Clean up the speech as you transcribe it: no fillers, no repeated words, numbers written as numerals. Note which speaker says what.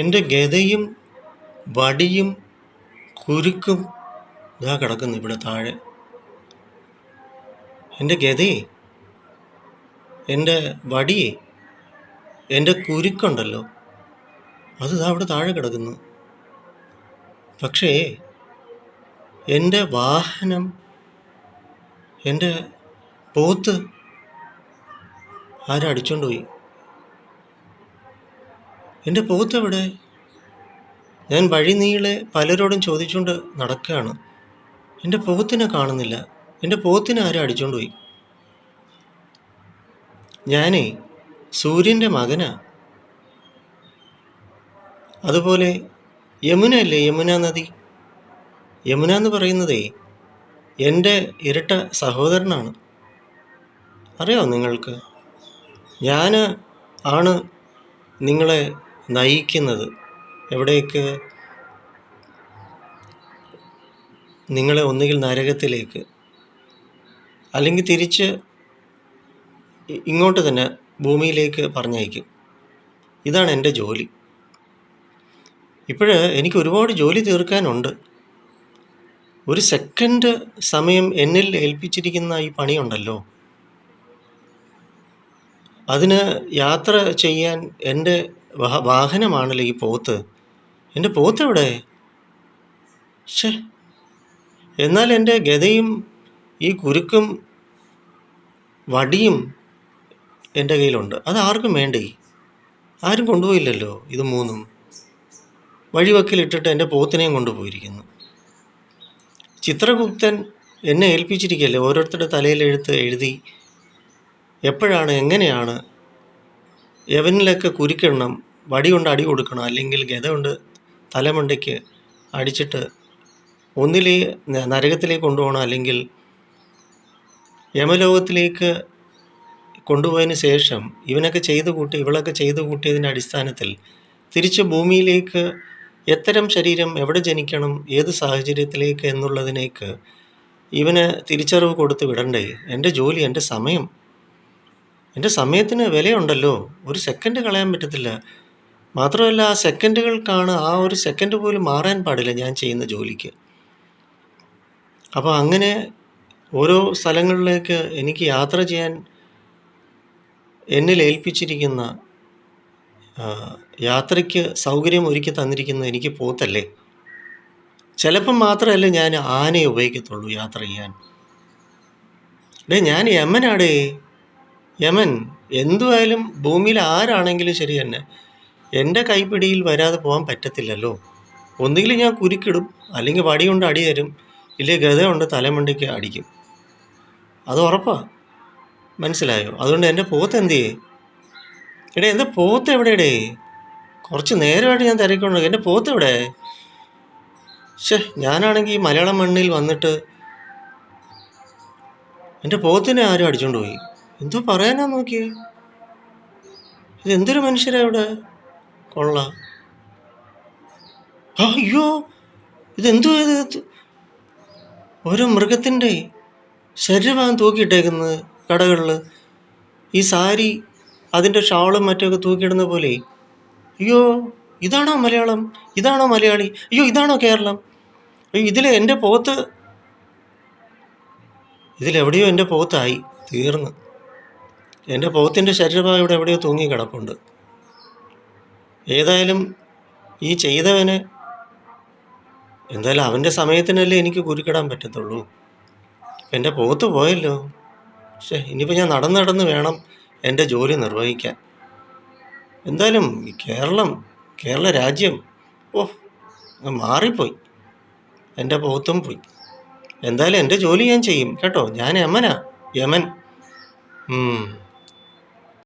Speaker 1: എൻ്റെ ഗദയും വടിയും കുരുക്കും ഇതാ കിടക്കുന്നു ഇവിടെ താഴെ. എൻ്റെ ഗദയെ, എൻ്റെ വടിയെ, എൻ്റെ കുരുക്കുണ്ടല്ലോ, അത് ഇതാ ഇവിടെ താഴെ കിടക്കുന്നു. പക്ഷേ എൻ്റെ വാഹനം, എൻ്റെ പോത്ത് ആരും അടിച്ചോണ്ട് പോയി. എൻ്റെ പോത്ത് എവിടെ? ഞാൻ വഴി നീളെ പലരോടും ചോദിച്ചുകൊണ്ട് നടക്കുകയാണ്. എൻ്റെ പോത്തിനെ കാണുന്നില്ല. എൻ്റെ പോത്തിനെ ആരും അടിച്ചോണ്ട് പോയി. ഞാനേ സൂര്യൻ്റെ മകനാ. അതുപോലെ യമുന അല്ലേ, യമുന നദി. യമുന എന്ന് പറയുന്നതേ എൻ്റെ ഇരട്ട സഹോദരനാണ്. അറിയാമോ നിങ്ങൾക്ക്? ഞാൻ ആണ് നിങ്ങളെ നയിക്കുന്നത്. എവിടേക്ക്? നിങ്ങളെ ഒന്നുകിൽ നരകത്തിലേക്ക്, അല്ലെങ്കിൽ തിരിച്ച് ഇങ്ങോട്ട് തന്നെ ഭൂമിയിലേക്ക് പറഞ്ഞയക്കും. ഇതാണ് എൻ്റെ ജോലി. എനിക്ക് ഒരുപാട് ജോലി തീർക്കാനുണ്ട്. ഒരു സെക്കൻഡ് സമയം എന്നിൽ ഏൽപ്പിച്ചിരിക്കുന്ന ഈ പണിയുണ്ടല്ലോ, അതിന് യാത്ര ചെയ്യാൻ എൻ്റെ വാഹനമാണല്ലോ ഈ പോത്ത്. എൻ്റെ പോത്ത് എവിടെ? എന്നാൽ എൻ്റെ ഗദയും ഈ കുരുക്കും വടിയും എൻ്റെ കയ്യിലുണ്ട്. അത് ആർക്കും വേണ്ടേ? ആരും കൊണ്ടുപോയില്ലല്ലോ. ഇത് മൂന്നും വഴിവക്കിലിട്ടിട്ട് എൻ്റെ പോത്തിനെയും കൊണ്ടുപോയിരിക്കുന്നു. ചിത്രഗുപ്തൻ എന്നെ ഏൽപ്പിച്ചിരിക്കുകയല്ലേ ഓരോരുത്തരുടെ തലയിൽ എഴുതി എപ്പോഴാണ്, എങ്ങനെയാണ്, എവനിലൊക്കെ കുരുക്കിടണം, വടി കൊണ്ട് അടി കൊടുക്കണം, അല്ലെങ്കിൽ ഗദ കൊണ്ട് തലമണ്ടയ്ക്ക് അടിച്ചിട്ട് ഒന്നിലേ നരകത്തിലേക്ക് കൊണ്ടുപോകണം, അല്ലെങ്കിൽ യമലോകത്തിലേക്ക് കൊണ്ടുപോയതിന് ശേഷം ഇവളൊക്കെ ചെയ്തു കൂട്ടിയതിൻ്റെ അടിസ്ഥാനത്തിൽ തിരിച്ച് ഭൂമിയിലേക്ക് എത്തരം ശരീരം, എവിടെ ജനിക്കണം, ഏത് സാഹചര്യത്തിലേക്ക് എന്നുള്ളതിനേക്ക് ഇവന് തിരിച്ചറിവ് കൊടുത്ത് വിടണ്ടേ? എൻ്റെ ജോലി, എൻ്റെ സമയം, എൻ്റെ സമയത്തിന് വിലയുണ്ടല്ലോ. ഒരു സെക്കൻഡ് കളയാൻ പറ്റത്തില്ല. മാത്രമല്ല ആ സെക്കൻഡുകൾക്കാണ്, ആ ഒരു സെക്കൻഡ് പോലും മാറാൻ പാടില്ല ഞാൻ ചെയ്യുന്ന ജോലിക്ക്. അപ്പോൾ അങ്ങനെ ഓരോ സ്ഥലങ്ങളിലേക്ക് എനിക്ക് യാത്ര ചെയ്യാൻ എന്നിൽ ഏൽപ്പിച്ചിരിക്കുന്ന, യാത്രയ്ക്ക് സൗകര്യം ഒരുക്കി തന്നിരിക്കുന്നത് എനിക്ക് പോത്തല്ലേ. ചിലപ്പം മാത്രമല്ല ഞാൻ ആനയെ ഉപയോഗിക്കത്തുള്ളൂ യാത്ര ചെയ്യാൻ. ഞാൻ യമനാടേ, യമൻ. എന്തുമായാലും ഭൂമിയിൽ ആരാണെങ്കിലും ശരി തന്നെ എൻ്റെ കൈപ്പിടിയിൽ വരാതെ പോകാൻ പറ്റത്തില്ലല്ലോ. ഒന്നുകിൽ ഞാൻ കുരുക്കിടും, അല്ലെങ്കിൽ വടി കൊണ്ട് അടി തരും, ഇല്ലെങ്കിൽ ഗദ കൊണ്ട് തലമണ്ടയ്ക്ക് അടിക്കും. അത് ഉറപ്പാ. മനസ്സിലായോ? അതുകൊണ്ട് എൻ്റെ പോത്ത് എന്ത് ചെയ്യേ? എൻ്റെ പോത്ത് എവിടെയടേ? കുറച്ച് നേരമായിട്ട് ഞാൻ തിരക്കുണ്ട്. എൻ്റെ പോത്ത് എവിടെ? ഞാനാണെങ്കിൽ ഈ മലയാളം മണ്ണിൽ വന്നിട്ട് എൻ്റെ പോത്തിനെ ആരും അടിച്ചോണ്ട് പോയി. എന്തോ പറയാനാ നോക്കിയേ. ഇതെന്തൊരു മനുഷ്യരാ ഇവിടെ? കൊള്ളാം. അയ്യോ, ഇതെന്തോ ഇത്? ഓരോ മൃഗത്തിൻ്റെ ശരീരഭാഗം തൂക്കിയിട്ടേക്കുന്നത് കടകളിൽ. ഈ സാരി, അതിൻ്റെ ഷാളും മറ്റൊക്കെ തൂക്കിയിടുന്ന പോലെ. അയ്യോ, ഇതാണോ മലയാളം? ഇതാണോ മലയാളി? അയ്യോ, ഇതാണോ കേരളം? അയ്യോ, ഇതിലെവിടെയോ എൻ്റെ പോത്തായി തീർന്ന്. എൻ്റെ പോത്തിൻ്റെ ശരീരഭാഗം ഇവിടെ എവിടെയോ തൂങ്ങി കിടപ്പുണ്ട്. ഏതായാലും ഈ ചെയ്തവന് എന്തായാലും അവൻ്റെ സമയത്തിനല്ലേ എനിക്ക് കുരുക്കിടാൻ പറ്റത്തുള്ളൂ. എൻ്റെ പോത്ത് പോയല്ലോ. ഇനിയിപ്പോൾ ഞാൻ നടന്ന് വേണം എൻ്റെ ജോലി നിർവഹിക്കാൻ. എന്തായാലും കേരള രാജ്യം മാറിപ്പോയി. എൻ്റെ പോത്തും പോയി. എന്തായാലും എൻ്റെ ജോലി ഞാൻ ചെയ്യും കേട്ടോ. ഞാൻ യമൻ.